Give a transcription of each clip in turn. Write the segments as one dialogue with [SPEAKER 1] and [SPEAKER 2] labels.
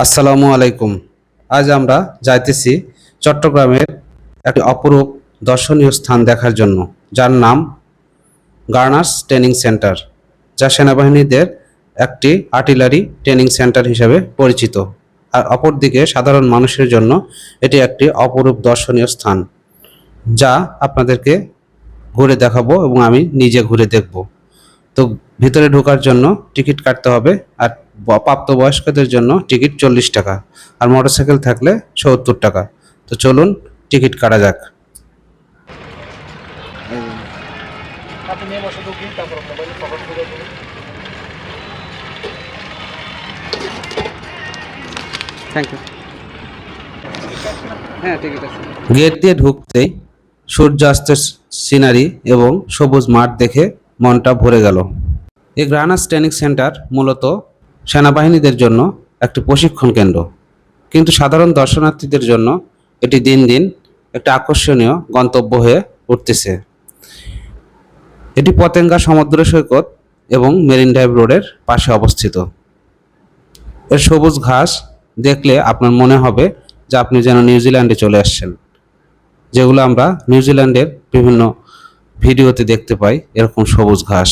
[SPEAKER 1] আসসালামু আলাইকুম। আজ আমরা যাইতেছি চট্টগ্রামের একটি অপরূপ দর্শনীয় স্থান দেখার জন্য, যার নাম গার্নার্স ট্রেনিং সেন্টার, যা সেনাবাহিনীদের একটি আর্টিলারি ট্রেনিং সেন্টার হিসেবে পরিচিত। আর অপরদিকে সাধারণ মানুষের জন্য এটি একটি অপরূপ দর্শনীয় স্থান, যা আপনাদেরকে ঘুরে দেখাবো এবং আমি নিজে ঘুরে দেখব। তো ভিতরে ঢোকার জন্য টিকিট কাটতে হবে। আর প্রাপ্তবয়স্কদের জন্য টিকিট 40 টাকা, আর মোটরসাইকেল থাকলে 70 টাকা। তো চলুন টিকিট কাটা যাক। Thank you. হ্যাঁ, টিকিট আছে। গেট দিয়ে ঢুকতেই সূর্যাস্তের সিনারি এবং সবুজ মাঠ দেখে মনটা ভরে গেল। এই গার্নার্স ট্রেনিং সেন্টার মূলত সেনাবাহিনীদের জন্য একটি প্রশিক্ষণ কেন্দ্র, কিন্তু সাধারণ দর্শনার্থীদের জন্য এটি দিন দিন একটা আকর্ষণীয় গন্তব্য হয়ে উঠতেছে। এটি পতেঙ্গা সমুদ্র সৈকত এবং মেরিন ড্রাইভ রোডের পাশে অবস্থিত। এর সবুজ ঘাস দেখলে আপনার মনে হবে যে আপনি যেন নিউজিল্যান্ডে চলে আসছেন, যেগুলো আমরা নিউজিল্যান্ডের বিভিন্ন ভিডিওতে দেখতে পাই, এরকম সবুজ ঘাস।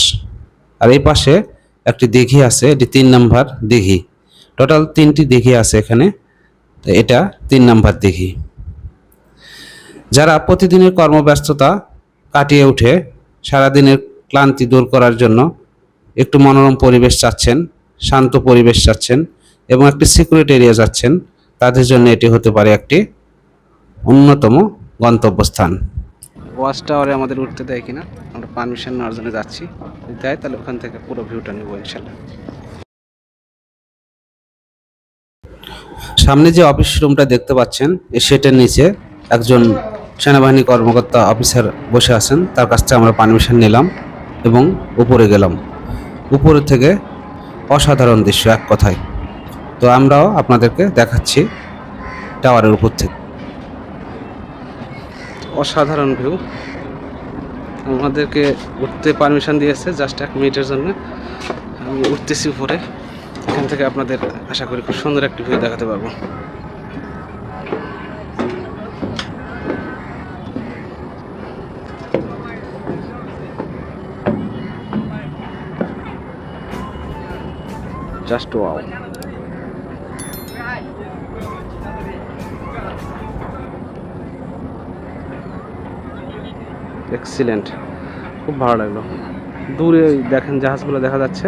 [SPEAKER 1] আর এই পাশে একটি দিঘি আছে, এটি 3 নম্বর দিঘি। টোটাল 3টি দিঘি আছে এখানে, তো এটা 3 নম্বর দিঘি। যারা প্রতিদিনের কর্মব্যস্ততা কাটিয়ে উঠে সারাদিনের ক্লান্তি দূর করার জন্য একটু মনোরম পরিবেশ চাচ্ছেন, শান্ত পরিবেশ চাচ্ছেন এবং একটি সিকিউরিটি এরিয়া যাচ্ছেন, তাদের জন্য এটি হতে পারে একটি অন্যতম গন্তব্যস্থান। ওয়াচ টাওয়ারে আমাদের উঠতে দেয় কিনা, আমরা পারমিশন নেওয়ার জন্য যাচ্ছি। যদি দেয় তাহলে ওখান থেকে পুরো ভিউটা নেব ইনশাল্লাহ। সামনে যে অফিস রুমটা দেখতে পাচ্ছেন, সেটার নিচে একজন সেনাবাহিনী কর্মকর্তা অফিসার বসে আছেন। তার কাছ থেকে আমরা পারমিশন নিলাম এবং উপরে গেলাম। উপরে থেকে অসাধারণ দৃশ্য, এক কথায়। তো আমরাও আপনাদেরকে দেখাচ্ছি টাওয়ারের উপর থেকে। অসাধারণ ভিউ। আমাদেরকে উঠতে পারমিশন দিয়েছে জাস্ট 1 মিনিটের জন্য। আমি উঠতেছি উপরে। এখান থেকে আপনাদের আশা করি খুব সুন্দর একটি ভিউ দেখাতে পারবো। Just wow. এক্সিলেন্ট, খুব ভালো লাগলো। দূরে দেখেন জাহাজগুলো দেখা যাচ্ছে,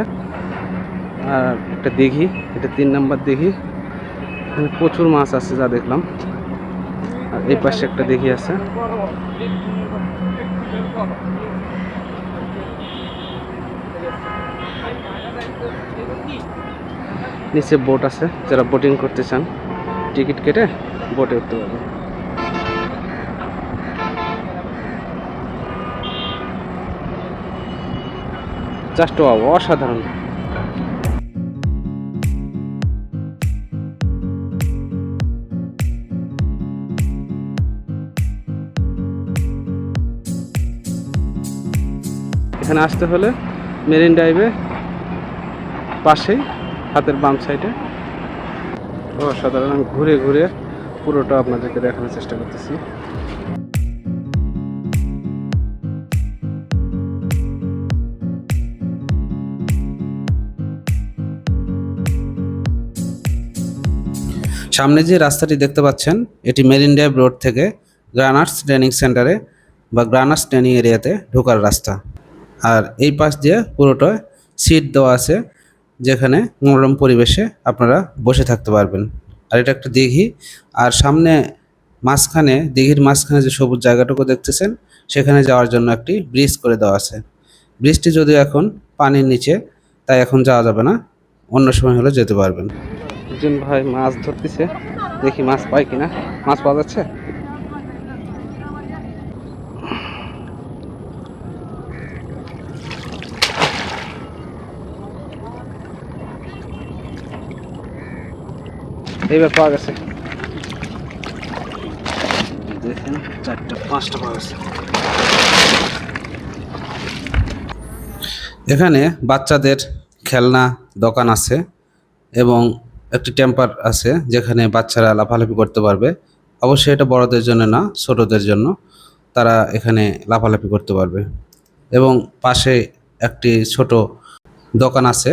[SPEAKER 1] আর একটা দিঘি, এটা 3 নম্বর দিঘি। এখানে প্রচুর মাছ আছে যা দেখলাম। আর এই পাশে একটা দিঘি আছে। নিচে বোট আছে, যারা বোটিং করতে চান টিকিট কেটে বোটে উঠতে পারবেন। জাস্ট অসাধারণ। এখানে আসতে হলে মেরিন ড্রাইভে পাশেই হাতের বাম সাইডে। অসাধারণ। আমি ঘুরে ঘুরে পুরোটা আপনাদেরকে দেখানোর চেষ্টা করতেছি। সামনে যে রাস্তাটি দেখতে পাচ্ছেন, এটি মেরিন ড্রাইভ রোড থেকে গার্নার্স ট্রেনিং সেন্টারে বা গার্নার্স ট্রেনিং এরিয়াতে ঢোকার রাস্তা। আর এই পাশ দিয়ে পুরোটা সিট দেওয়া আছে, যেখানে মনোরম পরিবেশে আপনারা বসে থাকতে পারবেন। আর এটা একটা দিঘি, আর সামনে মাঝখানে, দিঘির মাঝখানে যে সবুজ জায়গাটুকু দেখতেছেন, সেখানে যাওয়ার জন্য একটি ব্রিজ করে দেওয়া আছে। ব্রিজটি যদিও এখন পানির নিচে, তাই এখন যাওয়া যাবে না, অন্য সময় হলে যেতে পারবেন। একজন ভাই মাছ ধরতেছে, দেখি মাছ পাই কিনা। মাছ পাওয়া যাচ্ছে? এইবার পাওয়া গেছে, দেখেন 4টা 5টা পাওয়া গেছে। এখানে বাচ্চাদের খেলনা দোকান আছে এবং একটি টেম্পার আছে যেখানে বাচ্চারা লাফালাফি করতে পারবে। অবশ্যই এটা বড়দের জন্য না, ছোটদের জন্য। তারা এখানে লাফালাফি করতে পারবে। এবং পাশে একটি ছোট দোকান আছে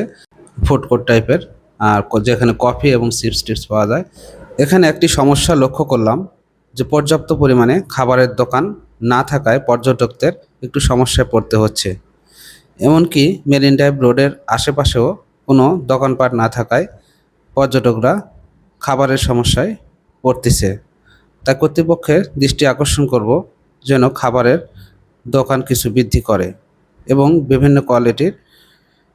[SPEAKER 1] ফুড কোর্ট টাইপের, আর যেখানে কফি এবং চিপস টিপস পাওয়া যায়। এখানে একটি সমস্যা লক্ষ্য করলাম যে পর্যাপ্ত পরিমাণে খাবারের দোকান না থাকায় পর্যটকদের একটু সমস্যায় পড়তে হচ্ছে। এমনকি মেরিন ড্রাইভ রোডের আশেপাশেও কোনো দোকানপাট না থাকায় পর্যটকরা খাবারের সমস্যায় পড়তেছে। তাই কর্তৃপক্ষের দৃষ্টি আকর্ষণ করব যেন খাবারের দোকান কিছু বৃদ্ধি করে এবং বিভিন্ন কোয়ালিটির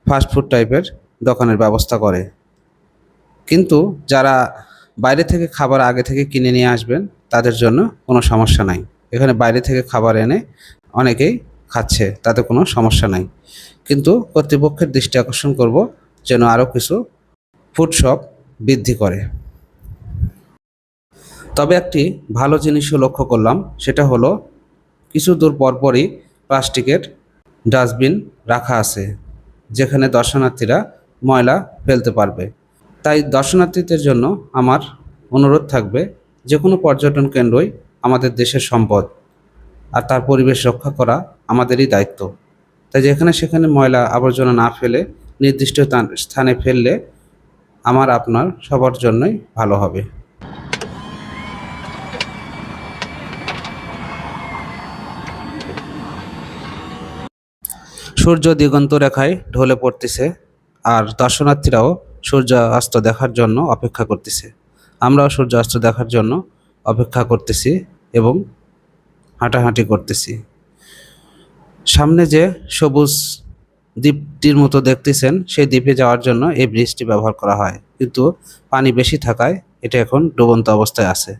[SPEAKER 1] ফাস্টফুড টাইপের দোকানের ব্যবস্থা করে। কিন্তু যারা বাইরে থেকে খাবার আগে থেকে কিনে নিয়ে আসবেন তাদের জন্য কোনো সমস্যা নাই। এখানে বাইরে থেকে খাবার এনে অনেকেই খাচ্ছে, তাতে কোনো সমস্যা নাই। কিন্তু কর্তৃপক্ষের দৃষ্টি আকর্ষণ করব যেন আরও কিছু ফুড শপ বৃদ্ধি করে। তবে একটি ভালো জিনিসও লক্ষ্য করলাম, সেটা হলো কিছু দূর পরপরই প্লাস্টিকের ডাস্টবিন রাখা আছে যেখানে দর্শনার্থীরা ময়লা ফেলতে পারবে। তাই দর্শনার্থীদের জন্য আমার অনুরোধ থাকবে, যে কোনো পর্যটন কেন্দ্রই আমাদের দেশের সম্পদ, আর তার পরিবেশ রক্ষা করা আমাদেরই দায়িত্ব। তাই যেখানে সেখানে ময়লা আবর্জনা না ফেলে নির্দিষ্ট স্থানে ফেললে আমার আপনার সবার জন্যই ভালো হবে। সূর্য দিগন্ত রেখায় ঢলে পড়তেছে, আর দর্শনার্থীরাও সূর্য অস্ত দেখার জন্য অপেক্ষা করতেছে। আমরাও সূর্য অস্ত দেখার জন্য অপেক্ষা করতেছি এবং হাঁটাহাঁটি করতেছি। সামনে যে সবুজ দ্বীপটির মতো দেখতেছেন, সেই দ্বীপে যাওয়ার জন্য এই ব্রিজটি ব্যবহার করা হয়, কিন্তু পানি বেশি থাকায় এটা এখন ডুবন্ত অবস্থায় আছে।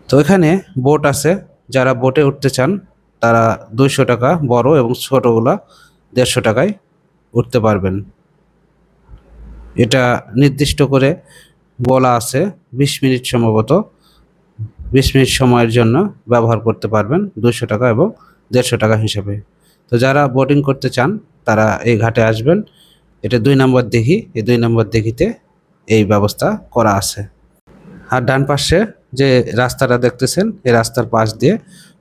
[SPEAKER 1] তো এখানে বোট আছে, যারা বোটে উঠতে চান তারা 200 টাকা, বড় এবং ছোটগুলা 150 টাকায় উঠতে পারবেন। এটা নির্দিষ্ট করে বলা আছে 20 মিনিট, সম্ভবত 20 মিনিট সময়ের জন্য ব্যবহার করতে পারবেন 200 টাকা এবং 150 টাকা হিসেবে। তো যারা বোটিং করতে চান তারা এই ঘাটে আসবেন। এটা 2 নম্বর দিঘি, এই 2 নম্বর দিঘিতে এই ব্যবস্থা করা আছে। আর ডান পাশে যে রাস্তাটা দেখতেছেন, এই রাস্তার পাশ দিয়ে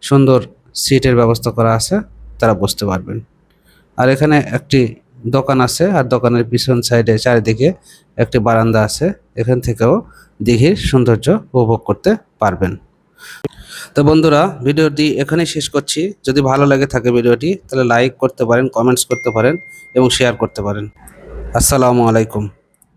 [SPEAKER 1] সুন্দর সিটের ব্যবস্থা করা আছে, তারা বসতে পারবেন। আর এখানে একটি দোকান আছে, আর দোকানের পিছন সাইডে চারিদিকে একটি বারান্দা আছে, এখান থেকেও দিঘির সৌন্দর্য উপভোগ করতে পারবেন। তো বন্ধুরা, ভিডিওটি এখানেই শেষ করছি। যদি ভালো লাগে থাকে ভিডিওটি, তাহলে লাইক করতে পারেন, কমেন্টস করতে পারেন এবং শেয়ার করতে পারেন। আসসালামু আলাইকুম।